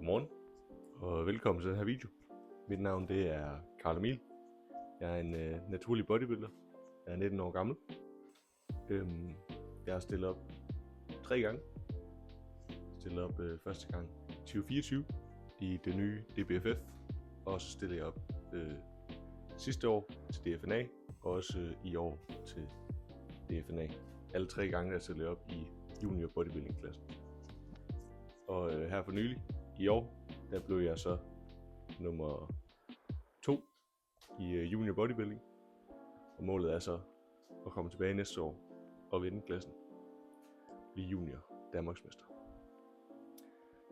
Godmorgen og velkommen til den her video. Mit navn det er Karl Emil. Jeg er en naturlig bodybuilder. Jeg er 19 år gammel. Jeg har stillet op 3 gange. Stillet op første gang 2024 i det nye DBFF. Og så stillede jeg op sidste år til DFNA og også i år til DFNA. Alle 3 gange er stillet op i junior bodybuilding klassen. Og her for nylig i år, der blev jeg så nummer 2 i junior bodybuilding. Og målet er så at komme tilbage næste år og vinde klassen. Blive junior danmarksmester.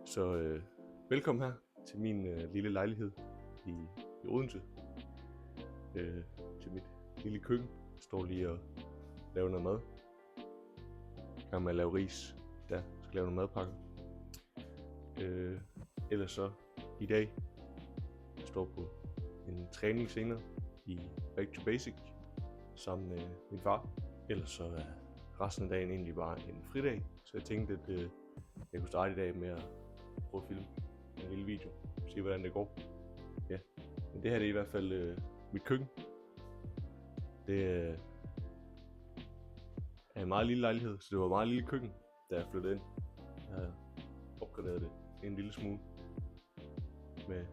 Så velkommen her til min lille lejlighed i Odense. Til mit lille køkken. Jeg står lige og laver noget mad. Jeg kan med at lave ris. Der skal lave noget madpakke. Ellers så i dag jeg står på en træning senere i Back to Basic sammen med min far. Ellers så er resten af dagen egentlig bare en fridag, så jeg tænkte at jeg kunne starte i dag med at prøve at filme en lille video, se hvordan det går. Ja, men det her det er i hvert fald mit køkken. Det er en meget lille lejlighed, så det var et meget lille køkken, da jeg flyttede ind. Jeg opgraderede det en lille smule med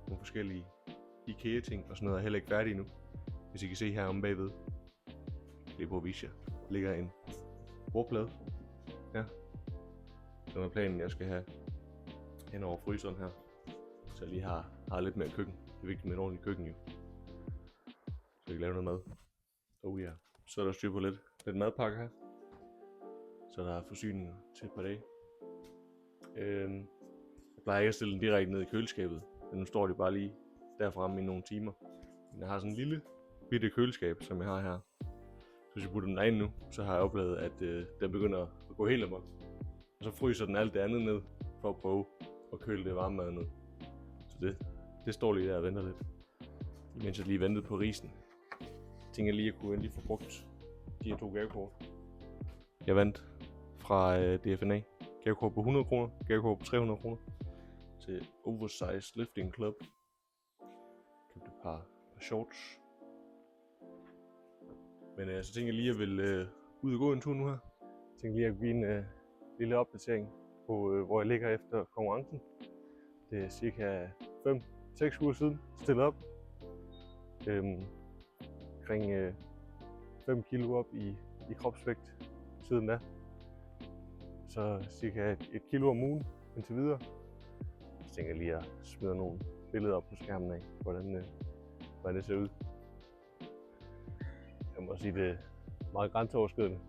nogle forskellige IKEA-ting og sådan noget. Jeg er heller ikke færdig endnu. Hvis I kan se her om bagved, lige på at vise jer, ligger en bordplade. Ja, så er planen, jeg skal have hen over fryseren her, så jeg lige har lidt mere køkken. Det er vigtigt med et ordentligt køkken jo, så jeg kan lave noget mad. Ja, så er der styr på lidt madpakke her, så der er forsyninger til et par dage. Jeg plejer ikke at stille den direkte ned i køleskabet, men nu står de bare lige der fremme i nogle timer. Men jeg har sådan en lille bitte køleskab, som jeg har her. Så hvis jeg putter den derind nu, så har jeg oplevet, at den begynder at gå helt amok. Og så fryser den alt det andet ned, for at prøve at køle det varme mad ned. Så det står lige der og venter lidt. Mens jeg lige ventede på risen. Jeg tænker lige, at jeg kunne endelig få brugt de her 2 gavekort. Jeg vandt fra DFNA. Gavekort på 100 kroner, gavekort på 300 kroner til Oversize Lifting Club. Købte et par shorts. Men så tænkte jeg lige, at jeg ville ud og gå en tur nu her. Jeg tænkte lige, at jeg kunne give en lille opdatering på, hvor jeg ligger efter konkurrencen. Det er cirka 5-6 uger siden stillet op. Omkring 5 kilo op i kropsvægt siden da. Så cirka 1 kilo om ugen indtil videre. Så tænker jeg lige at smide nogle billeder op på skærmen af, hvordan det ser ud. Jeg må sige, det er meget grænseoverskridende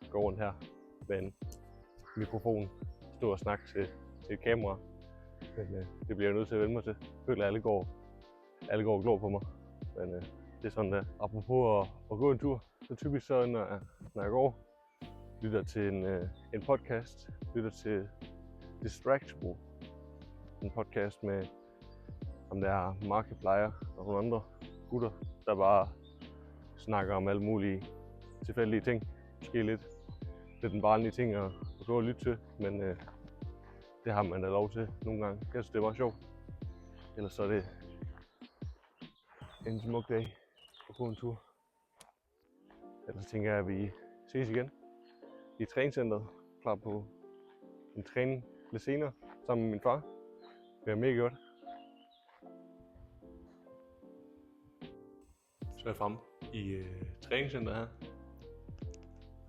at gå rundt her med en mikrofon, stå og snakke til et kamera. Men det bliver jeg nødt til at vende mig til. Jeg føler, at alle går og glor på mig. Men det er sådan der. Apropos at gå en tur, så typisk så når jeg går, lytter til en podcast, lytter til Distractable, en podcast med om der er Markiplier og nogle andre gutter, der bare snakker om alle mulige tilfældige ting. Måske lidt en barnlig ting at gå og lytte til, men det har man da lov til nogle gange. Jeg synes det er meget sjovt. Ellers så er det en smuk dag at gå en tur. Ellers tænker jeg, at vi ses igen i træningscenteret, klar på en træning lidt senere sammen med min far. Det er mega godt. Så er jeg fremme i træningscenteret her.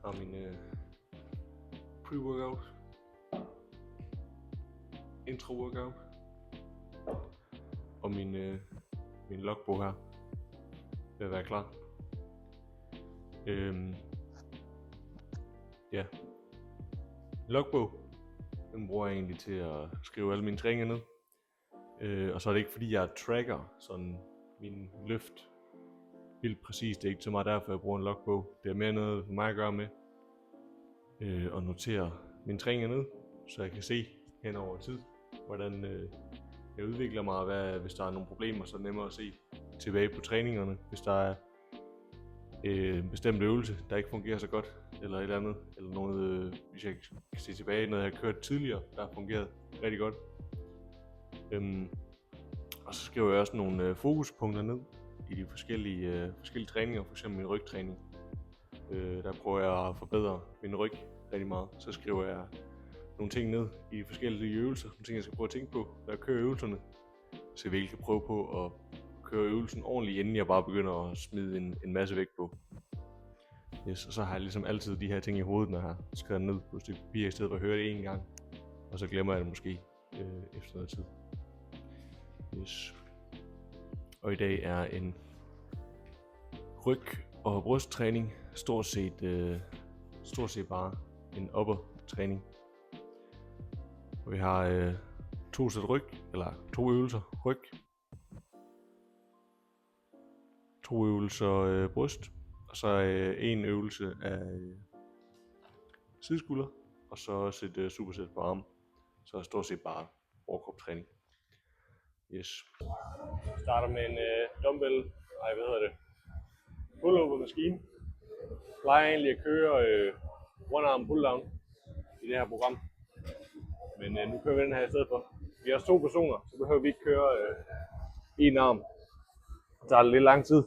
Har min pre-workout, intro-workout og min logbog her vil være klar. Ja, logbog, den bruger jeg egentlig til at skrive alle mine træninger ned. Og så er det ikke fordi jeg tracker sådan min løft vildt præcist. Det er ikke så meget derfor jeg bruger en logbog. Det er mere noget for mig at gøre med at notere mine træninger ned, så jeg kan se hen over tid, hvordan jeg udvikler mig, og hvis der er nogle problemer, så er det nemmere at se tilbage på træningerne. Hvis der er en bestemt øvelse, der ikke fungerer så godt, eller et eller andet, eller noget, hvis jeg kan se tilbage, noget jeg har kørt tidligere, der har fungeret rigtig godt, Og så skriver jeg også nogle fokuspunkter ned i de forskellige træninger, f.eks. min rygtræning. Der prøver jeg at forbedre min ryg rigtig meget. Så skriver jeg nogle ting ned i de forskellige øvelser, nogle ting jeg skal prøve at tænke på, når jeg kører øvelserne. Så jeg virkelig kan prøve på at køre øvelsen ordentligt, inden jeg bare begynder at smide en masse vægt på. Yes, og så har jeg ligesom altid de her ting i hovedet, når jeg har skrevet ned på et stykke papir, i stedet for at høre det en gang. Og så glemmer jeg det måske efter noget tid. Yes. Og i dag er en ryg- og brysttræning, stort set bare en upper træning. Og vi har 2 sæt ryg, eller 2 øvelser ryg, 2 øvelser bryst, og så en øvelse af sideskulder, og så også et supersæt på arm. Så stort set bare overkropstræning. Yes. Starter med en dumbbell, pull-over maskine. Plejer egentlig at køre one-arm pull-down i det her program. Men nu kører vi den her i stedet for. Vi er også 2 personer, så behøver vi ikke køre en arm. Det tager lidt lang tid.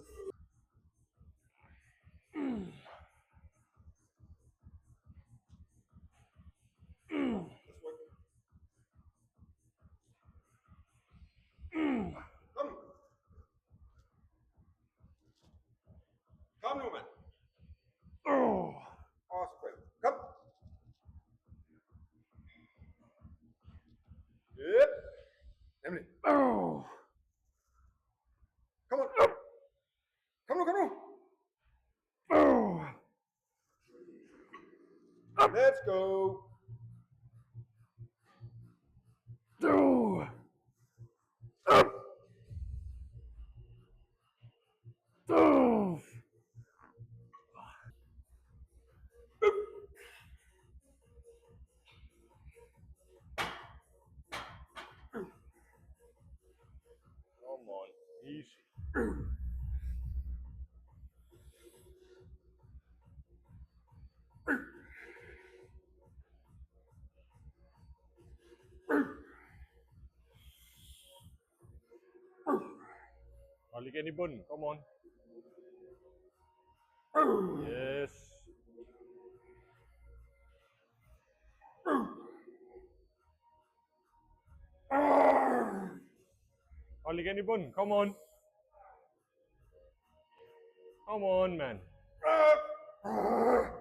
Kom nu, mand. Og spil. Kom. Yep. Nemlig. Kom on. Kom nu. Let's go. Come on, easy. Hold igen i bunden, come on. Yes. Hold igen i bunden, come on. Come on, man.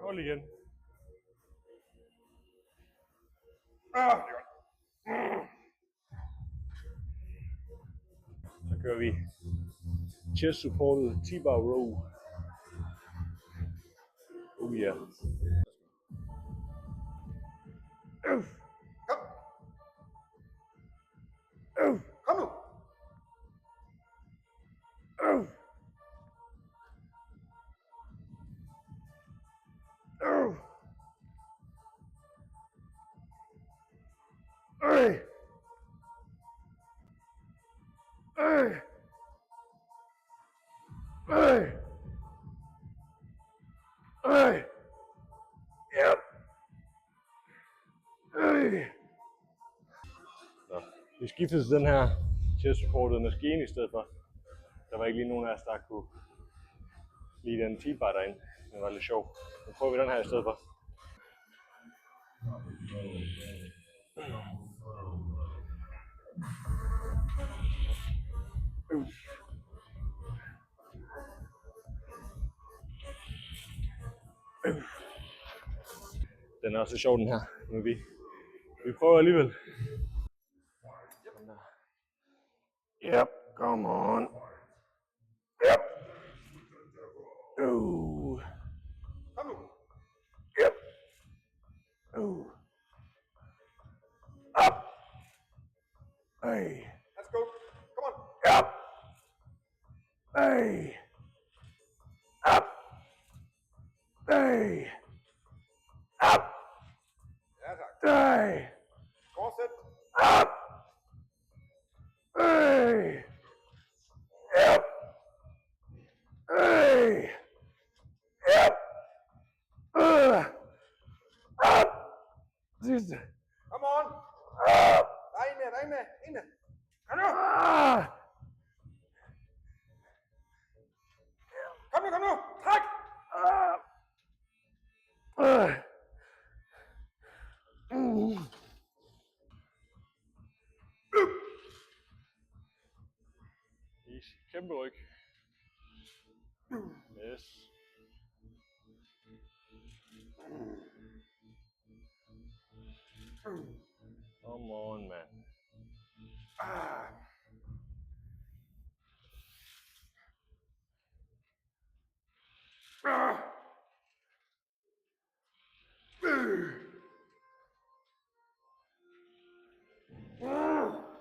Hold igen. Så kører vi chest supported T-bar row. Oh yeah. Kom nu. Nå, vi skiftede til den her chest supported maskine i stedet for. Der var ikke lige nogen af os, der kunne lide den T-bar derinde. Det var lidt sjov. Nu prøver vi den her i stedet for. Den er også så sjov, den her, men vi prøver alligevel. Yep, come on. Yep. Ooh. Kom nu. Yep. Ooh. Up. Hey. Let's go. Come on. Yep. Hey. Up. Hey. Up. Ja, tak. Hey. Fortsæt. Up. Hey. Yep. Hey. Yep. Up. Come on. Up. Der er en mere. En mere. Kom nu! Kom nu! Træk! Easy. Kæmpe ryg. Yes. Come on, man.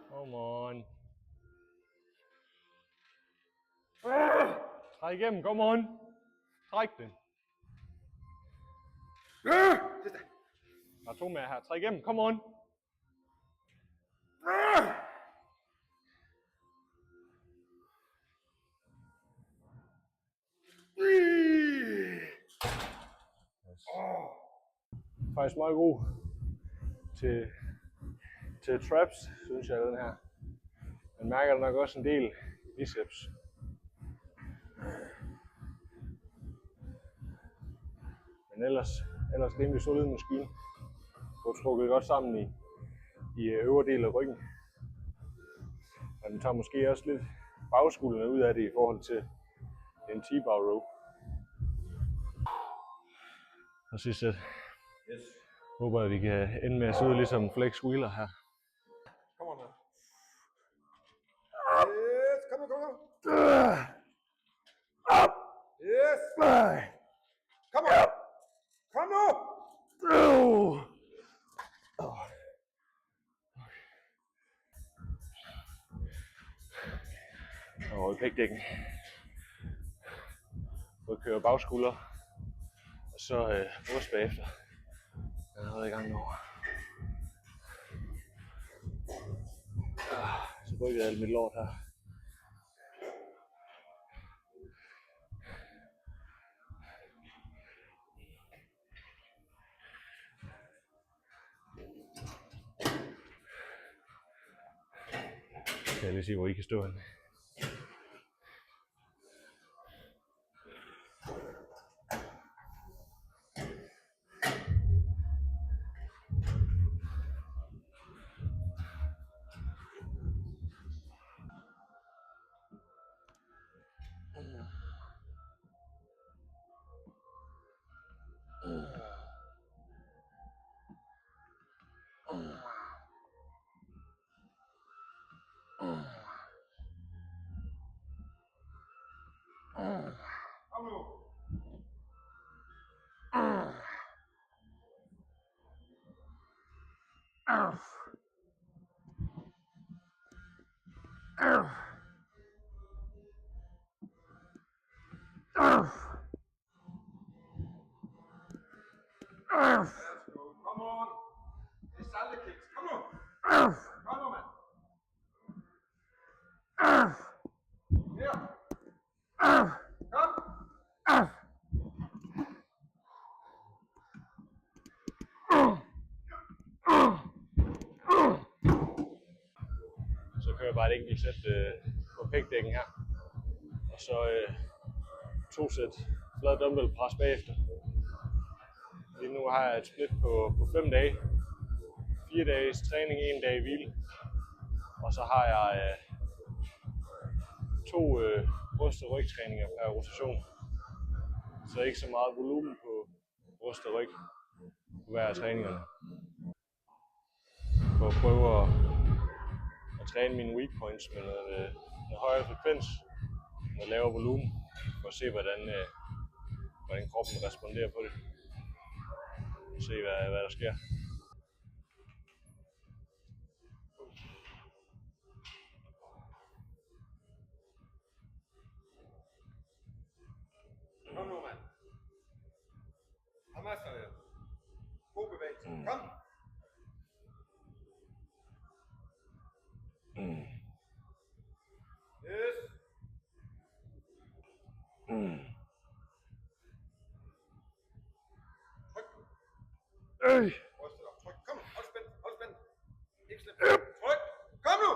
Come on. Træk igennem, come on. Træk den. Der er 2 mere her. Træk igennem, come on. Yes. Faktisk meget god til traps, synes jeg, den her. Man mærker der nok også en del biceps. Men ellers rimelig solid maskine. Får trukket godt sammen i øvre del af ryggen. Og den tager måske også lidt bagskuldrene ud af det i forhold til en T-bar row. Og sidst sæt. Yes. Håber at vi kan ende med at sidde ligesom flex wheeler her. Kom on, man. Yes, kom nu. Yes. Kom on. Kom nu. Og pækdækken. Så kører bagskulder. Og så bryst bagefter. Jeg er allerede i gang nu. Så rykker jeg alt mit lort her. Kan jeg lige se, hvor I kan stå henne. Kom nu. Come on. Det er saltet kicks. Kom nu. Kom nu, mand. Her. Kom. Så kører jeg bare et enkelt sæt på pækdækken her. Og så 2 sæt flad dumbbell pres bagefter. Lige nu har jeg et split på 5 dage. 4 dages træning, 1 dag hvile. Og så har jeg 2 bryst- og rygtræninger per rotation. Så ikke så meget volumen på bryst og ryg på hver af træningerne. For at prøve at træne mine weak points med noget højere frekvens, noget lavere volumen, for at se hvordan kroppen responderer på det. Og se hvad der sker. Kom nu, mand. Har masser af god bevægelse. Kom. Yes. Tryk. Bryst dig op. Tryk. Kom. Hold spændt. Hold spændt. Ikke slip. Tryk. Kom nu.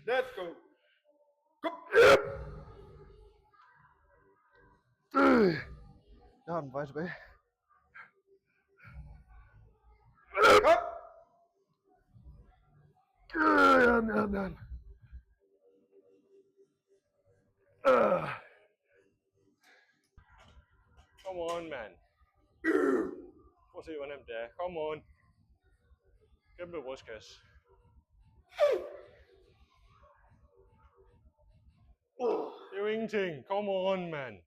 Let's go. Kom. Jeg har den vej tilbage. Kom. Come on, man. Prøv at se, hvor nemt det er. Come on. Kæmpe brystkasse. Det er jo ingenting. Come on, man.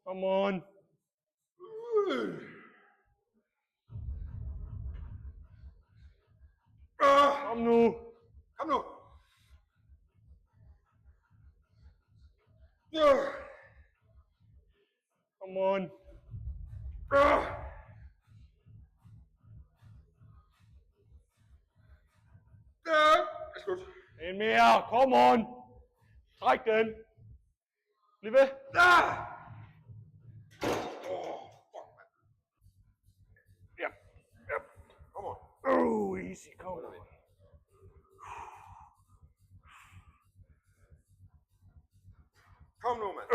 Come on. Kom nu. Kom nu. Come on. Slut. En mere. Come on. Træk den. Bliv ved. Ja. Ja. Kom on. Oh, easy. Kom on. Kom nu, mand.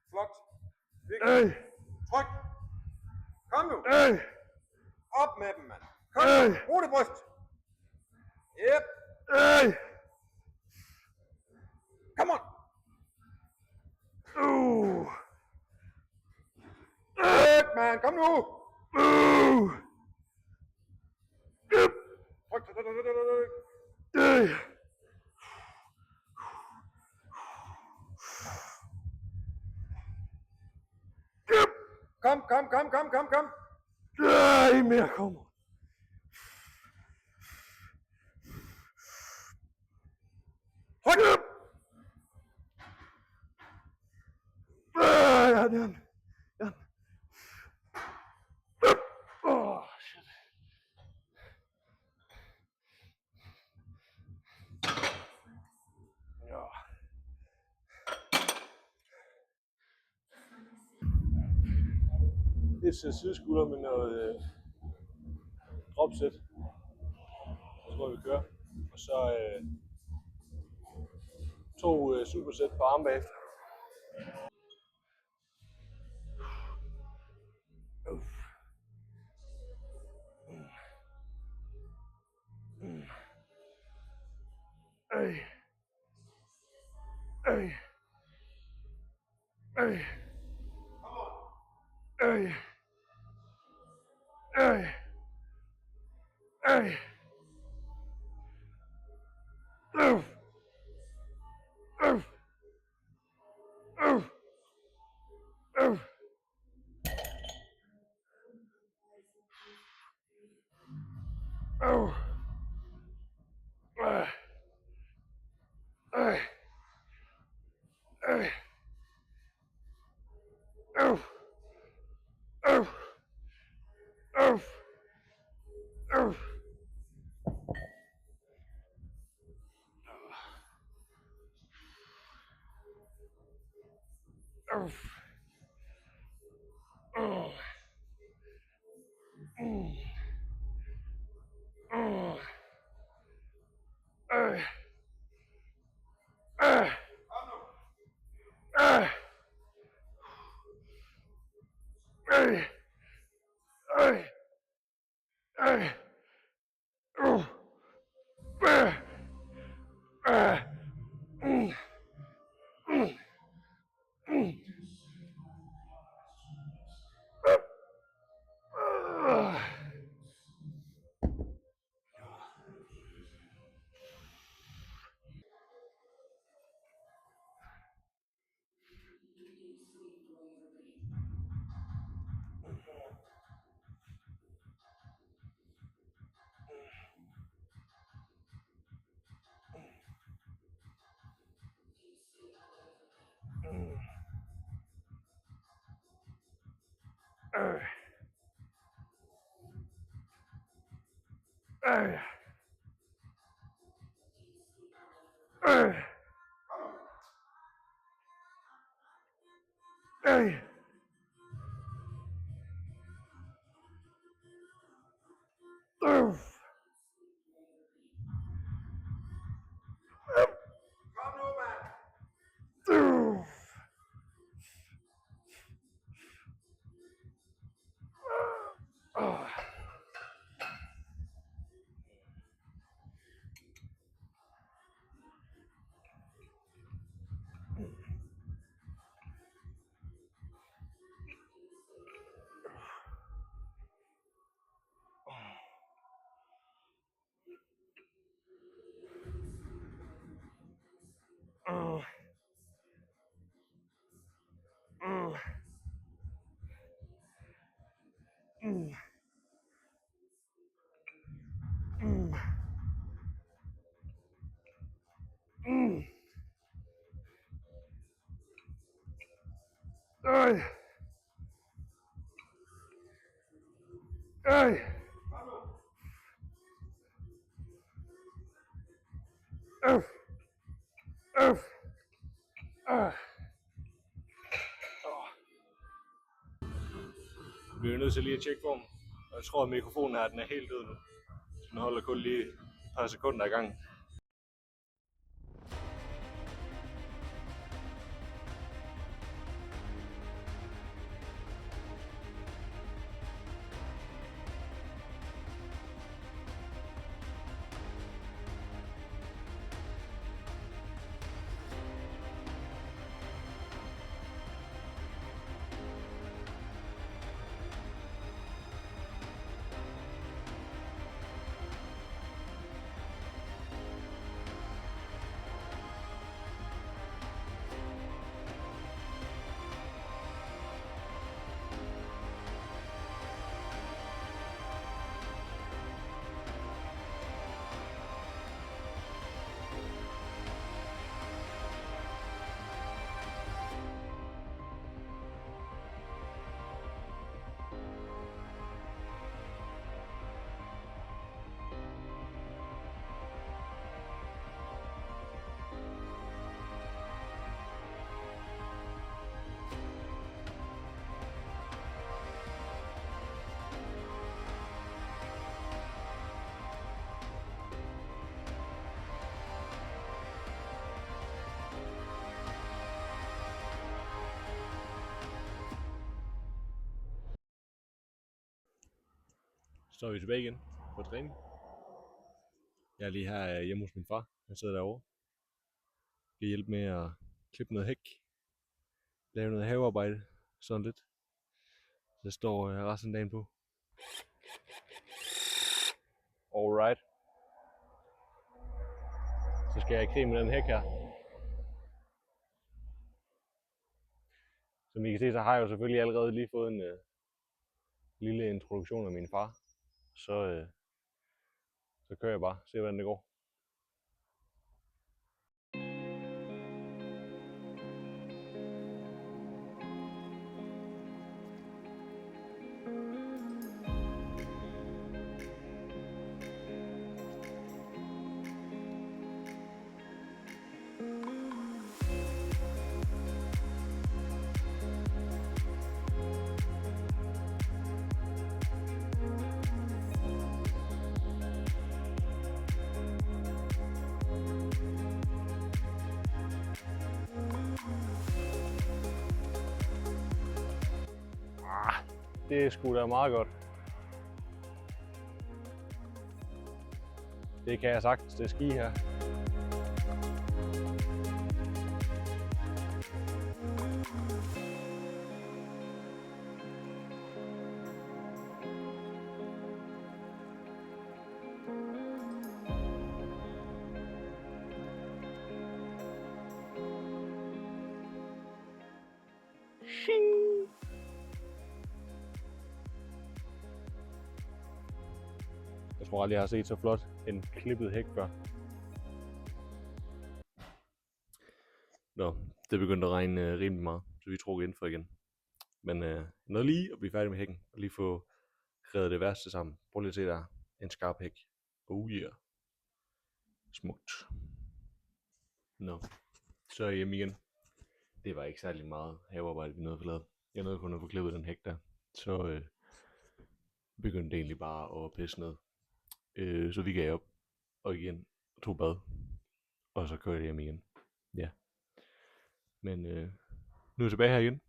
Flot. Virkelig. Tryk. Kom nu. Op med dem, mand. Kom nu. Brug det bryst. Yep. Come on. Good, man. Kom nu. Tryk, tryk, tryk, tryk, tryk. Kom, kom, kom, kom, kom, kom. En mere. Kom on. Tryk. Ja, den. Shit. Ja. Det er sideskulder med noget dropsæt. Så må vi køre. Og så 2 supersæt på arm bagefter. Kom nu, mand! Vi bliver nødt til lige at tjekke formen. Og jeg tror, at mikrofonen her den er helt død nu. Den holder kun lige et par sekunder i gang. Så er vi tilbage igen på træning. Jeg er lige her hjemme hos min far. Han sidder derovre. Skal hjælpe med at klippe noget hæk. Lave noget havearbejde. Sådan lidt. Så jeg står resten af dagen på. Alright. Så skal jeg i krig med den hæk her. Som I kan se, så har jeg jo selvfølgelig allerede lige fået en lille introduktion af min far. Så kører jeg bare, se hvordan det går. Det er sgu da meget godt. Det kan jeg sagtens, det ski her. Jeg tror aldrig, jeg har set så flot en klippet hæk før. Nå, det begyndte at regne rimelig meget, så vi trukket indenfor igen. Men noget lige at blive færdig med hækken, og lige få kredet det værste sammen. Prøv lige at se der, en skarp hæk. Oh yeah. Smukt. Nå, så er jeg hjemme igen. Det var ikke særlig meget havearbejde, vi nåede at få lavet. Jeg nåede kun at få klippet den hæk der. Så begyndte det egentlig bare at pisse ned. Så vi gav op og igen tog bad. Og så kørte jeg hjem igen. Ja. Men nu er jeg tilbage her igen.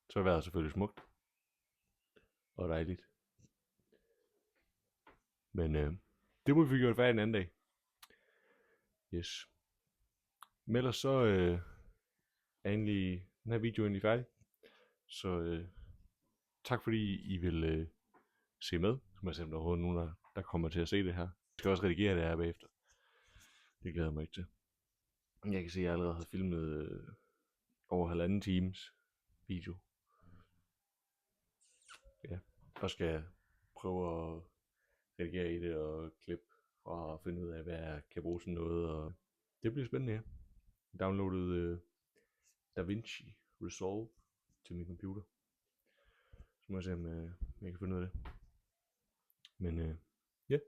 Så er vejret selvfølgelig smukt. Og dejligt. Men det må vi gøre færdigt en anden dag. Yes. Men ellers så er egentlig den her video egentlig færdig. Så tak fordi I vil se med. Så må jeg se om der er overhovedet nogen der kommer til at se det her. Jeg skal også redigere det her bagefter. Det glæder jeg mig ikke til. Jeg kan se at jeg allerede har filmet over 1,5 times video. Ja. Og skal jeg prøve at redigere i det og klippe og finde ud af hvad jeg kan bruge sådan noget. Og det bliver spændende, ja. Jeg downloadede DaVinci Resolve til min computer. Så må jeg se om jeg kan finde ud af det. Men ja.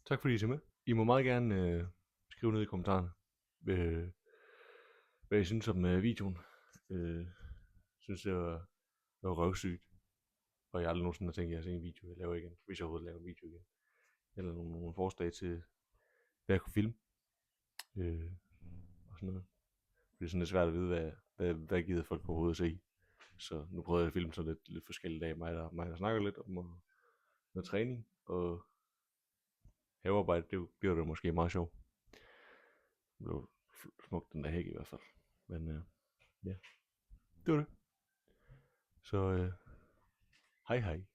Tak fordi I ser med. I må meget gerne skrive ned i kommentarerne, hvad I synes om videoen. Synes det var røvsygt. Og jeg aldrig nogensinde har tænkt, at jeg har set en video, jeg laver igen. Hvis jeg overhovedet laver en video igen. Eller nogle forslag til, hvad jeg kunne filme. Og sådan noget. Det er sådan lidt svært at vide, hvad gider folk på hovedet at se. Så nu prøvede jeg at filme sådan lidt forskellige dage. Mig der snakker lidt om noget træning. Og havearbejde, det bliver det måske meget sjovt. Det blev smukt den der hæk i hvert fald. Men ja, det var det. Så hej hej.